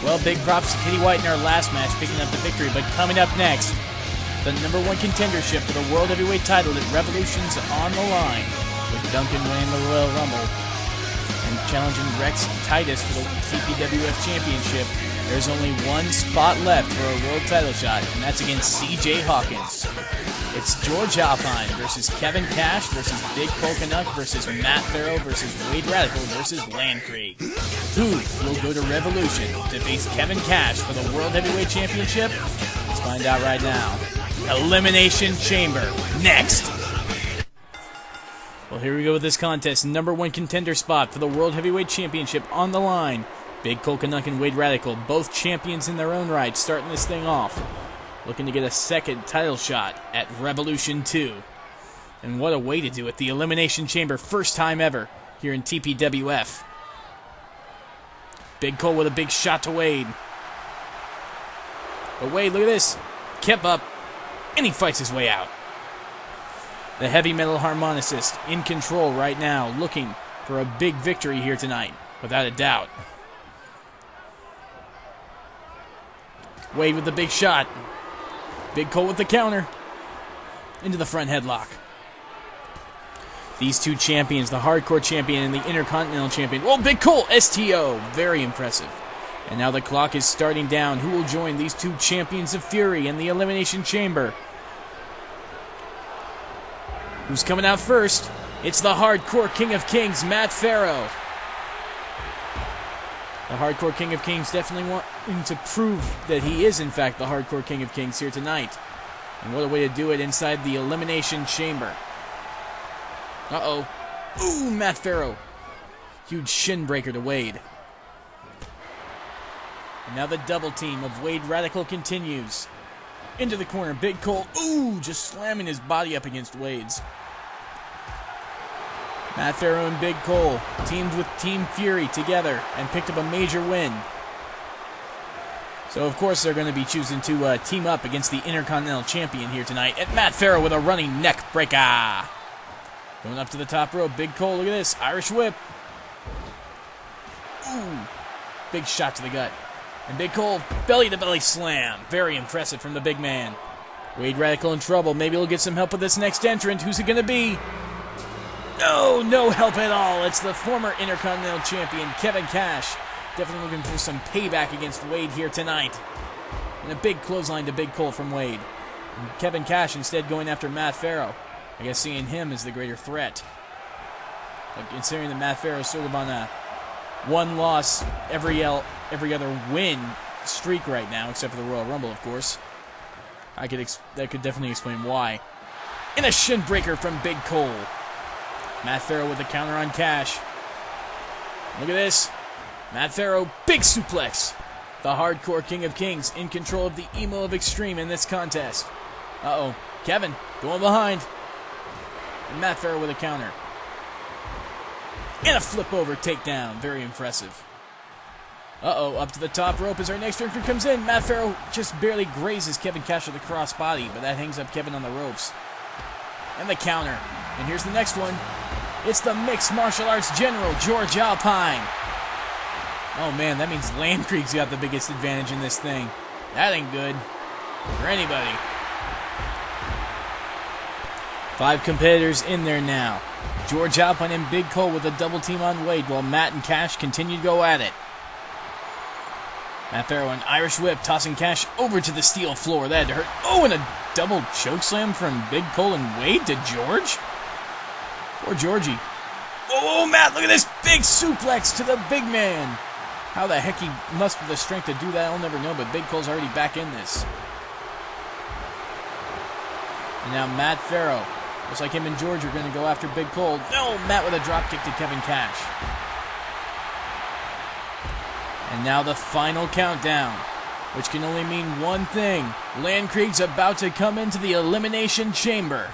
Well, big props to Kitty White in our last match, picking up the victory. But coming up next, the #1 contendership for the World Heavyweight title at Revolution's on the line, with Duncan winning the Royal Rumble and challenging Rex Titus for the TPWF Championship. There's only one spot left for a world title shot, and that's against CJ Hawkins. It's George Alpine versus Kevin Kash versus Big Cole Cannuck versus Matt Pharaoh versus Wade Radical versus Lan-Kreig. Who will go to Revolution to face Kevin Kash for the World Heavyweight Championship? Let's find out right now. Elimination Chamber, next! Well, here we go with this contest. #1 contender spot for the World Heavyweight Championship on the line. Big Cole Cannuck and Wade Radical, both champions in their own right, starting this thing off. Looking to get a second title shot at Revolution 2. And what a way to do it. The Elimination Chamber, first time ever here in TPWF. Big Cole with a big shot to Wade. But Wade, look at this. Kept up, and he fights his way out. The heavy metal harmonicist in control right now, looking for a big victory here tonight, without a doubt. Wade with the big shot. Big Cole with the counter. Into the front headlock. These two champions, the Hardcore Champion and the Intercontinental Champion. Oh, Big Cole, STO. Very impressive. And now the clock is starting down. Who will join these two champions of Fury in the Elimination Chamber? Who's coming out first? It's the Hardcore King of Kings, Matt Pharaoh. The Hardcore King of Kings definitely wanting to prove that he is, in fact, the Hardcore King of Kings here tonight. And what a way to do it inside the Elimination Chamber. Uh-oh. Ooh, Matt Pharaoh. Huge shin breaker to Wade. And now the double team of Wade Radical continues. Into the corner, Big Cole. Ooh, just slamming his body up against Wade's. Matt Pharaoh and Big Cole teamed with Team Fury together and picked up a major win. So, of course, they're going to be choosing to team up against the Intercontinental Champion here tonight. And Matt Pharaoh with a running neck breaker. Going up to the top rope, Big Cole, look at this, Irish whip. Ooh, big shot to the gut. And Big Cole, belly-to-belly slam. Very impressive from the big man. Wade Radical in trouble. Maybe he'll get some help with this next entrant. Who's it going to be? No help at all. It's the former Intercontinental Champion, Kevin Kash. Definitely looking for some payback against Wade here tonight. And a big clothesline to Big Cole from Wade. And Kevin Kash instead going after Matt Pharaoh. I guess seeing him as the greater threat. But considering that Matt Pharaoh is sort of on a one-loss, every other win streak right now, except for the Royal Rumble, of course. That could definitely explain why. And a shin breaker from Big Cole. Matt Pharaoh with the counter on Kash. Look at this. Matt Pharaoh, big suplex. The Hardcore King of Kings in control of the Emo of Extreme in this contest. Uh-oh. Kevin going behind. And Matt Pharaoh with a counter. And a flip over takedown. Very impressive. Uh-oh. Up to the top rope as our next entrant comes in. Matt Pharaoh just barely grazes Kevin Kash with a crossbody, but that hangs up Kevin on the ropes. And the counter. And here's the next one. It's the Mixed Martial Arts General, George Alpine. Oh man, that means Lan-Kreig's got the biggest advantage in this thing. That ain't good for anybody. 5 competitors in there now. George Alpine and Big Cole with a double team on Wade while Matt and Kash continue to go at it. Matt Pharaoh, an Irish whip, tossing Kash over to the steel floor. That had to hurt. Oh, and a double chokeslam from Big Cole and Wade to George? Poor Georgie. Oh, Matt, look at this big suplex to the big man. How the heck he mustered the strength to do that, I'll never know, but Big Cole's already back in this. And now Matt Pharaoh. Looks like him and George are going to go after Big Cole. No, Matt with a dropkick to Kevin Kash. And now the final countdown, which can only mean one thing. Lan-Kreig's about to come into the Elimination Chamber.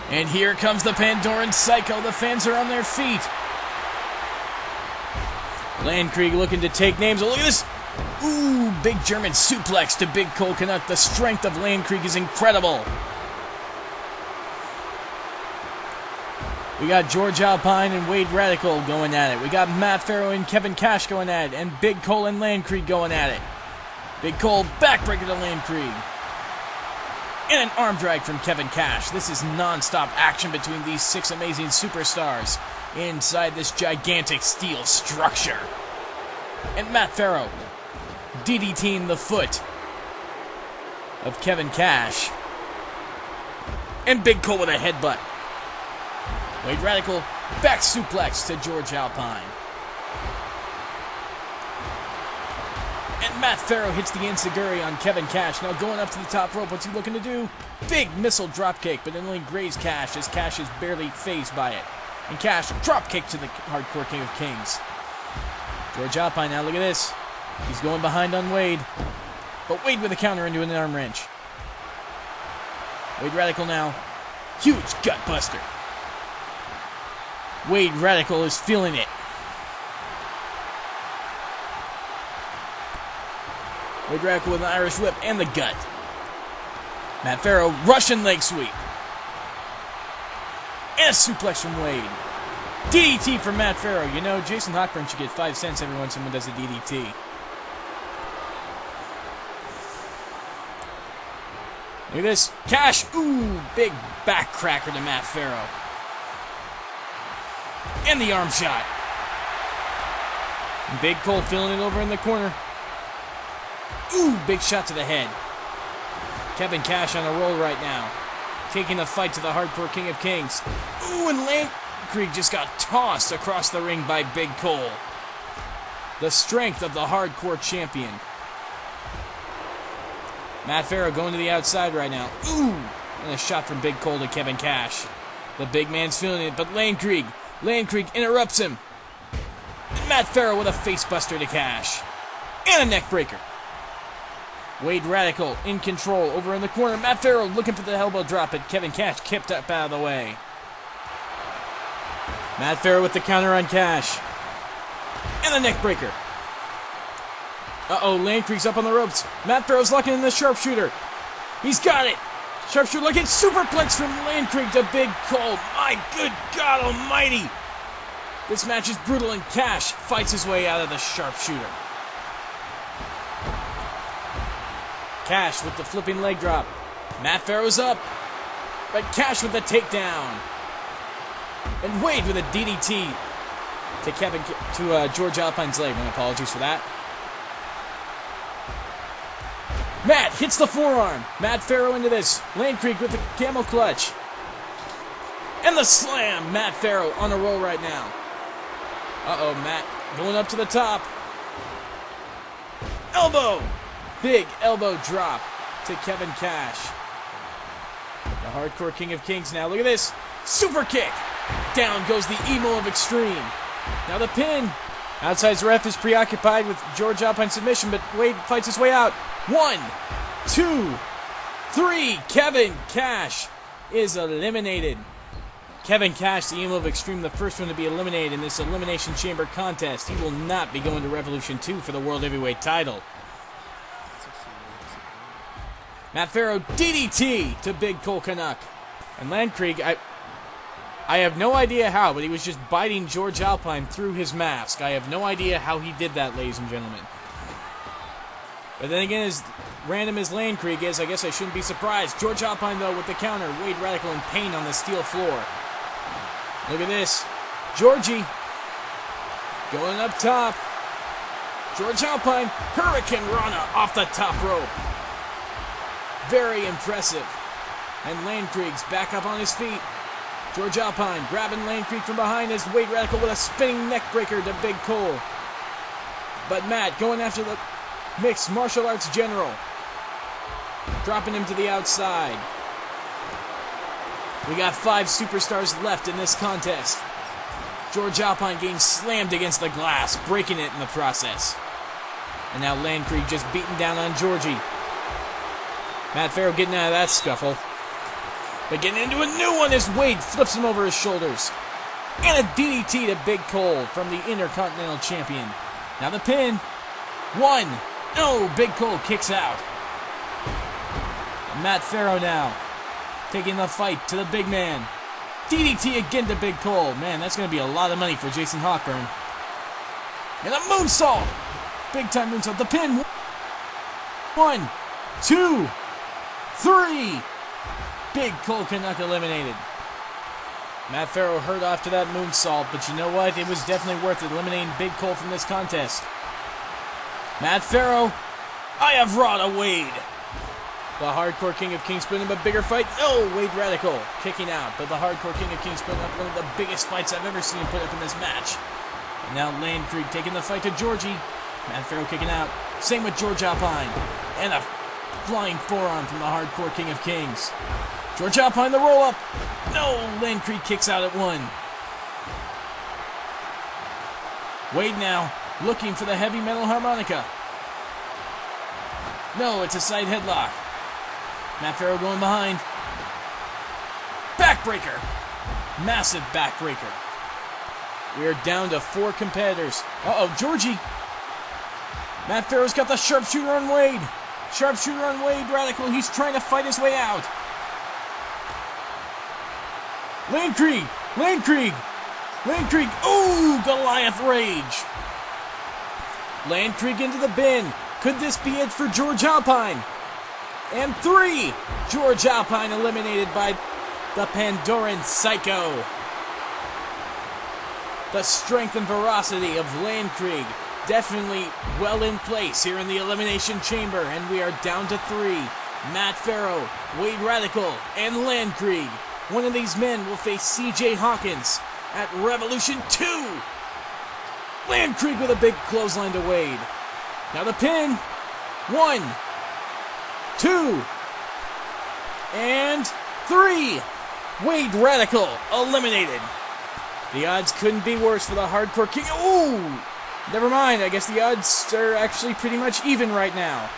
And here comes the Pandoran Psycho. The fans are on their feet. Lan-Kreig looking to take names. Oh, look at this. Ooh, big German suplex to Big Cole Cannuck. The strength of Lan-Kreig is incredible. We got George Alpine and Wade Radical going at it. We got Matt Pharaoh and Kevin Kash going at it. And Big Cole and Lan-Kreig going at it. Big Cole backbreaker to Lan-Kreig. And an arm drag from Kevin Kash. This is non-stop action between these 6 amazing superstars inside this gigantic steel structure. And Matt Pharaoh DDTing the foot of Kevin Kash. And Big Cole with a headbutt. Wade Radical back suplex to George Alpine. And Matt Pharaoh hits the enziguri on Kevin Kash. Now going up to the top rope. What's he looking to do? Big missile dropkick, but it only grazed Kash as Kash is barely phased by it. And Kash dropkick to the Hardcore King of Kings. George Alpine now, look at this. He's going behind on Wade. But Wade with a counter into an arm wrench. Wade Radical now. Huge gut buster. Wade Radical is feeling it. Wade Radical with an Irish whip and the gut. Matt Pharaoh, Russian leg sweep. And a suplex from Wade. DDT for Matt Pharaoh. You know, Jason Hockburn should get 5 cents every once someone does a DDT. Look at this. Kash, ooh, big back cracker to Matt Pharaoh. And the arm shot. And Big Cole feeling it over in the corner. Ooh, big shot to the head. Kevin Kash on a roll right now. Taking the fight to the Hardcore King of Kings. Ooh, and Lan-Kreig just got tossed across the ring by Big Cole. The strength of the Hardcore Champion. Matt Pharaoh going to the outside right now. Ooh, and a shot from Big Cole to Kevin Kash. The big man's feeling it, but Lan-Kreig interrupts him. And Matt Pharaoh with a face buster to Kash. And a neck breaker. Wade Radical in control over in the corner. Matt Pharaoh looking for the elbow drop, but Kevin Kash kept up out of the way. Matt Pharaoh with the counter on Kash. And the neck breaker. Uh-oh, Lan-Kreig's up on the ropes. Matt Pharaoh's locking in the sharpshooter. He's got it. Sharpshooter looking superplex from Lan-Kreig to Big Cole. My good God almighty. This match is brutal and Kash fights his way out of the sharpshooter. Kash with the flipping leg drop. Matt Pharaoh's up. But Kash with the takedown. And Wade with a DDT to George Alpine's leg. My apologies for that. Matt hits the forearm. Matt Pharaoh into this. Lan-Kreig with the camel clutch. And the slam. Matt Pharaoh on a roll right now. Uh-oh, Matt going up to the top. Elbow. Big elbow drop to Kevin Kash. The Hardcore King of Kings now. Look at this. Super kick. Down goes the emo of Extreme. Now the pin. Outside's ref is preoccupied with George Alpine's submission, but Wade fights his way out. 1, 2, 3. Kevin Kash is eliminated. Kevin Kash, the emo of Extreme, the first one to be eliminated in this Elimination Chamber contest. He will not be going to Revolution 2 for the World Heavyweight title. Matt Pharaoh DDT to Big Cole Cannuck. And Lan-Kreig, I have no idea how, but he was just biting George Alpine through his mask. I have no idea how he did that, ladies and gentlemen. But then again, as random as Lan-Kreig is, I guess I shouldn't be surprised. George Alpine, though, with the counter. Wade Radical in pain on the steel floor. Look at this. Georgie going up top. George Alpine, Hurricane Rana off the top rope. Very impressive. And Lan-Kreig's back up on his feet. George Alpine grabbing Lan-Kreig from behind as Wade Radical with a spinning neck breaker to Big Cole. But Matt going after the mixed martial arts general. Dropping him to the outside. We got 5 superstars left in this contest. George Alpine getting slammed against the glass, breaking it in the process. And now Lan-Kreig just beating down on Georgie. Matt Pharaoh getting out of that scuffle. But getting into a new one as Wade flips him over his shoulders. And a DDT to Big Cole from the Intercontinental Champion. Now the pin. 1. No, Big Cole kicks out. Matt Pharaoh now taking the fight to the big man. DDT again to Big Cole. Man, that's going to be a lot of money for Jason Hawkburn. And a moonsault. Big time moonsault. The pin. 1, 2, 3. Big Cole Cannuck eliminated. Matt Pharaoh hurt after that moonsault, but you know what? It was definitely worth it, eliminating Big Cole from this contest. Matt Pharaoh, I have wrought a Wade. The Hardcore King of Kings put him a bigger fight. Oh, Wade Radical kicking out, but the Hardcore King of Kings put up one of the biggest fights I've ever seen him put up in this match. And now Lan-Kreig taking the fight to Georgie. Matt Pharaoh kicking out. Same with George Alpine. And a flying forearm from the Hardcore King of Kings. George Alpine, the roll-up. No, Lan-Kreig kicks out at 1. Wade now looking for the heavy metal harmonica. No, it's a side headlock. Matt Pharaoh going behind. Backbreaker. Massive backbreaker. We are down to 4 competitors. Uh-oh, Georgie. Matt Pharaoh's got the sharpshooter on Wade. Sharpshooter on Wade Radical. He's trying to fight his way out. Lan-Kreig. Lan-Kreig. Lan-Kreig. Ooh, Goliath Rage. Lan-Kreig into the bin. Could this be it for George Alpine? And 3. George Alpine eliminated by the Pandoran Psycho. The strength and ferocity of Lan-Kreig definitely well in place here in the Elimination Chamber, and we are down to 3. Matt Pharaoh, Wade Radical, and Lan-Kreig. One of these men will face CJ Hawkins at Revolution 2. Lan-Kreig with a big clothesline to Wade. Now the pin. 1, 2, and 3. Wade Radical eliminated. The odds couldn't be worse for the Hardcore King. Ooh! Never mind, I guess the odds are actually pretty much even right now.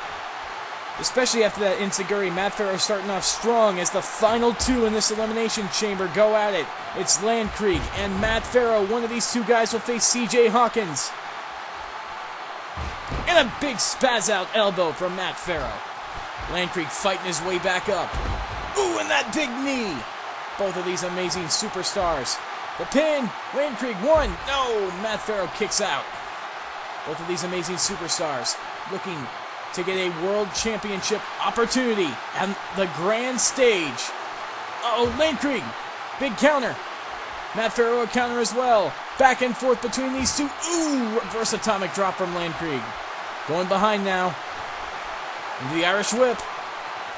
Especially after that Insiguri. Matt Pharaoh starting off strong as the final 2 in this Elimination Chamber go at it. It's Lan-Kreig and Matt Pharaoh. One of these 2 guys will face CJ Hawkins. And a big spaz-out elbow from Matt Pharaoh. Lan-Kreig fighting his way back up. Ooh, and that big knee. Both of these amazing superstars. The pin. Lan-Kreig 1. No, Matt Pharaoh kicks out. Both of these amazing superstars looking to get a World Championship opportunity on the grand stage. Uh-oh, Lan-Kreig. Big counter. Matt Pharaoh a counter as well. Back and forth between these 2. Ooh, reverse atomic drop from Lan-Kreig. Going behind now. Into the Irish whip.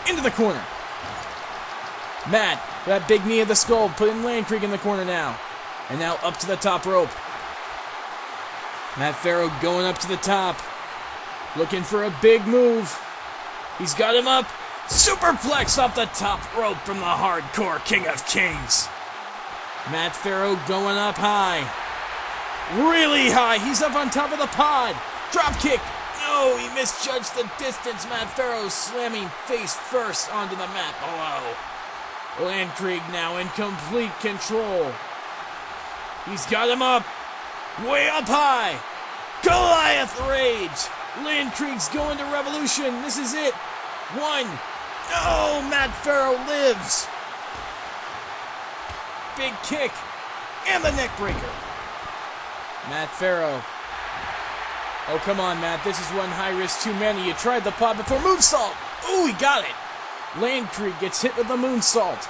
Into the corner. Matt, that big knee of the skull, putting Lan-Kreig in the corner now. And now up to the top rope. Matt Pharaoh going up to the top. Looking for a big move. He's got him up. Superplex off the top rope from the Hardcore King of Kings. Matt Pharaoh going up high. Really high. He's up on top of the pod. Drop kick. No, he misjudged the distance. Matt Pharaoh slamming face first onto the mat below. Lan-Kreig now in complete control. He's got him up. Way up high. Goliath Rage. Lan-Kreig's going to Revolution. This is it. 1. No, Matt Pharaoh lives. Big kick. And the neck breaker. Matt Pharaoh. Oh, come on, Matt. This is one high risk too many. You tried the pod before. Moonsault. Ooh, he got it. Lan-Kreig gets hit with the moonsault.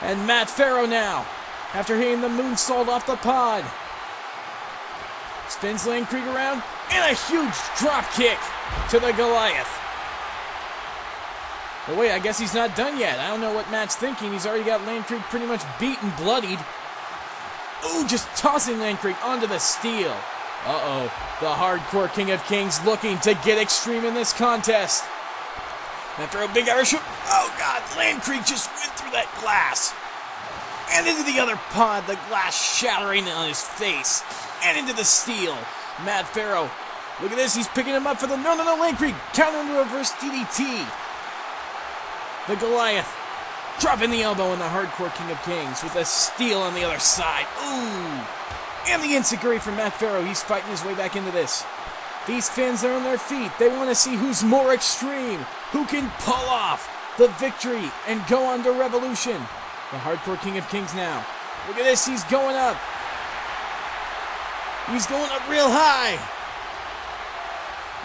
And Matt Pharaoh now, after hitting the moonsault off the pod, spins Lan-Kreig around, and a huge drop kick to the Goliath. But wait, I guess he's not done yet. I don't know what Matt's thinking. He's already got Lan-Kreig pretty much beat and bloodied. Ooh, just tossing Lan-Kreig onto the steel. Uh-oh, the Hardcore King of Kings looking to get extreme in this contest. After a big Irish whip, oh God, Lan-Kreig just went through that glass. And into the other pod, the glass shattering on his face. And into the steel. Matt Pharaoh, look at this, he's picking him up for the, no, Lan-Kreig, counter into reverse DDT. The Goliath, dropping the elbow on the Hardcore King of Kings with a steel on the other side. Ooh. And the Insiguri from Matt Pharaoh, he's fighting his way back into this. These fans are on their feet. They want to see who's more extreme, who can pull off the victory and go on to Revolution. The Hardcore King of Kings now. Look at this, he's going up. He's going up real high.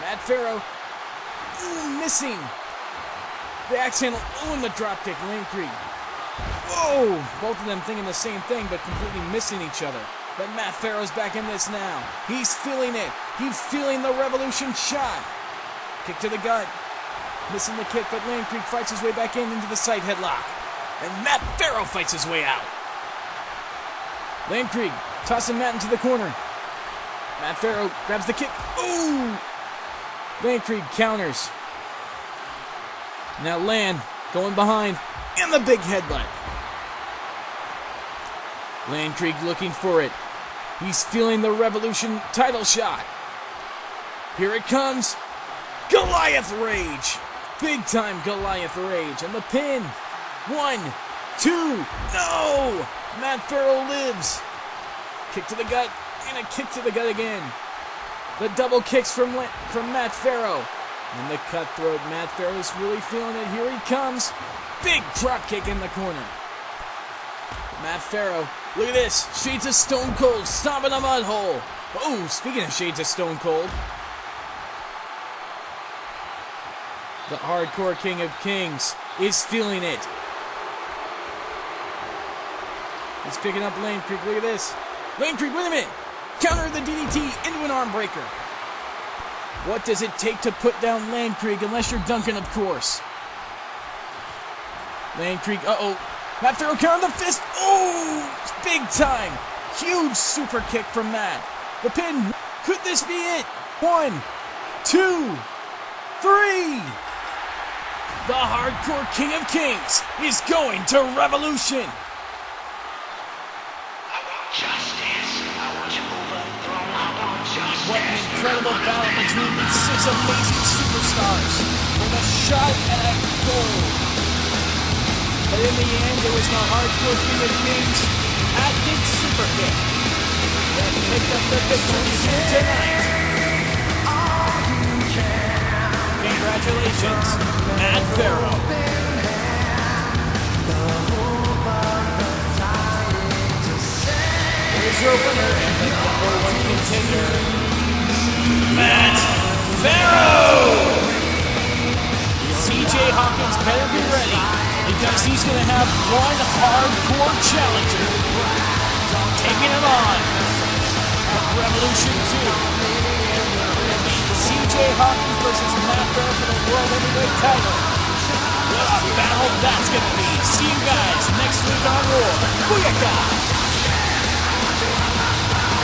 Matt Pharaoh, missing. The axe handle, and the dropkick, Lan-Kreig. Whoa! Both of them thinking the same thing, but completely missing each other. But Matt Pharaoh's back in this now. He's feeling it. He's feeling the Revolution shot. Kick to the gut. Missing the kick, but Lan-Kreig fights his way back into the side headlock. And Matt Pharaoh fights his way out. Lan-Kreig tossing Matt into the corner. Matt Pharaoh grabs the kick. Ooh! Lan-Kreig counters. Now Lan going behind. And the big headbutt. Lan-Kreig looking for it. He's feeling the Revolution title shot. Here it comes. Goliath Rage. Big time Goliath Rage. And the pin. 1, 2. No! Matt Pharaoh lives. Kick to the gut. And a kick to the gut again. The double kicks from Matt Pharaoh. And the cutthroat. Matt Pharaoh's really feeling it. Here he comes. Big drop kick in the corner. Matt Pharaoh. Look at this. Shades of Stone Cold stomping a mud hole. Oh, speaking of Shades of Stone Cold. The Hardcore King of Kings is feeling it. He's picking up Lan-Kreig. Look at this. Lan-Kreig, wait a minute. Counter the DDT into an arm breaker. What does it take to put down Lan-Kreig unless you're Duncan, of course? Lan-Kreig, uh-oh. Matt Pharaoh counter the fist. Oh, it's big time. Huge super kick from Matt. The pin. Could this be it? 1, 2, 3. The Hardcore King of Kings is going to Revolution. What an incredible battle between these 6 amazing superstars for the shot at gold. But in the end, it was the Hardcore King of Kings at big super kick that picked up the victory here tonight. Congratulations, Matt Pharaoh. Here's your winner and the #1 contender, Matt Pharaoh! CJ Hawkins better be ready, because he's going to have one hardcore challenger taking him on at Revolution 2. CJ Hawkins versus Matt Pharaoh for the World Heavyweight title. What a battle that's going to be. See you guys next week on Raw. Booyaka!